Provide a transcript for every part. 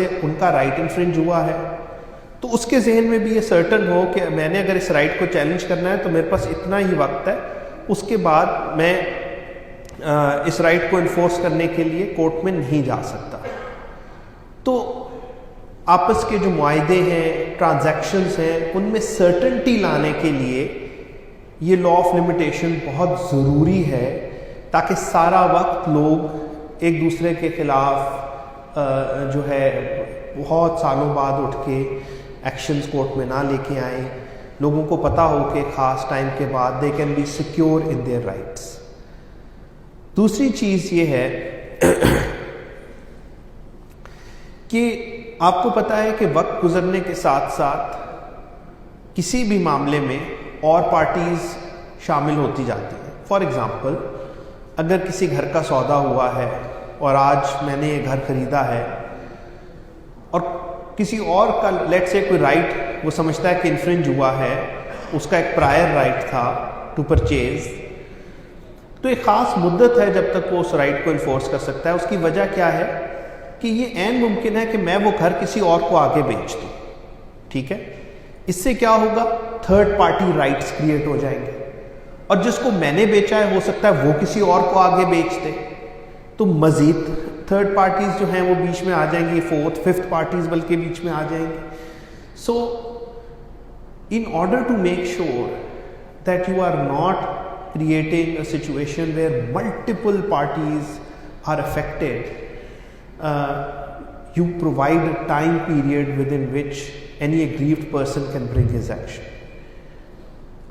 سے ان کا رائٹ انفرنج ہوا ہے، تو اس کے ذہن میں بھی یہ سرٹن ہو کہ میں نے اگر اس رائٹ کو چیلنج کرنا ہے تو میرے پاس اتنا ہی وقت ہے، اس کے بعد میں اس رائٹ کو انفورس کرنے کے لیے کورٹ میں نہیں جا سکتا. تو آپس کے جو معاہدے ہیں، ٹرانزیکشنز ہیں، ان میں سرٹنٹی لانے کے لیے یہ لا آف لمیٹیشن بہت ضروری ہے، تاکہ سارا وقت لوگ ایک دوسرے کے خلاف جو ہے بہت سالوں بعد اٹھ کے ایکشنز کورٹ میں نہ لے کے آئیں. لوگوں کو پتہ ہو کہ خاص ٹائم کے بعد they can be secure in their rights. دوسری چیز یہ ہے کہ آپ کو پتہ ہے کہ وقت گزرنے کے ساتھ ساتھ کسی بھی معاملے میں اور پارٹیز شامل ہوتی جاتی ہیں. فار ایگزامپل، اگر کسی گھر کا سودا ہوا ہے اور آج میں نے یہ گھر خریدا ہے اور کسی اور کا لیٹ سے کوئی رائٹ وہ سمجھتا ہے کہ انفرنج ہوا ہے، اس کا ایک پرائر رائٹ تھا ٹو پرچیز، تو ایک خاص مدت ہے جب تک وہ اس رائٹ کو انفورس کر سکتا ہے. اس کی وجہ کیا ہے کہ یہ عین ممکن ہے کہ میں وہ گھر کسی اور کو آگے بیچ دوں. ٹھیک ہے، اس سے کیا ہوگا؟ تھرڈ پارٹی رائٹس کریٹ ہو جائیں گے، اور جس کو میں نے بیچا ہے ہو سکتا ہے وہ کسی اور کو آگے بیچ دے، تو مزید تھرڈ پارٹیز جو ہیں وہ بیچ میں آ جائیں گی، فورتھ ففتھ پارٹیز بلکہ بیچ میں آ جائیں گی. So in order to make sure that you are not creating a situation where multiple parties are affected, you provide a time period within which any aggrieved person can bring his action.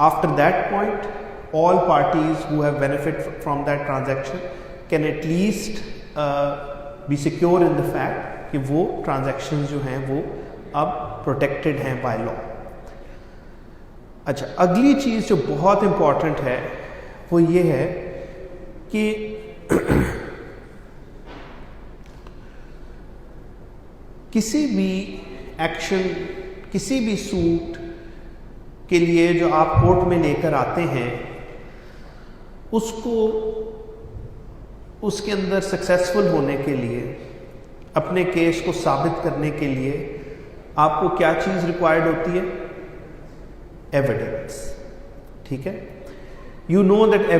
After that point, all parties who have benefit from that transaction can at least be secure in the fact کہ وہ transactions جو ہیں وہ اب protected ہیں by law. اچھا، اگلی چیز جو بہت امپورٹنٹ ہے وہ یہ ہے کہ کسی بھی ایکشن، کسی بھی سوٹ کے لیے جو آپ کورٹ میں لے کر آتے ہیں، اس کو اس کے اندر سکسیسفل ہونے کے لیے، اپنے کیس کو ثابت کرنے کے لیے آپ کو کیا چیز ریکوائرڈ ہوتی ہے؟ ایویڈنس. ٹھیک ہے، you know that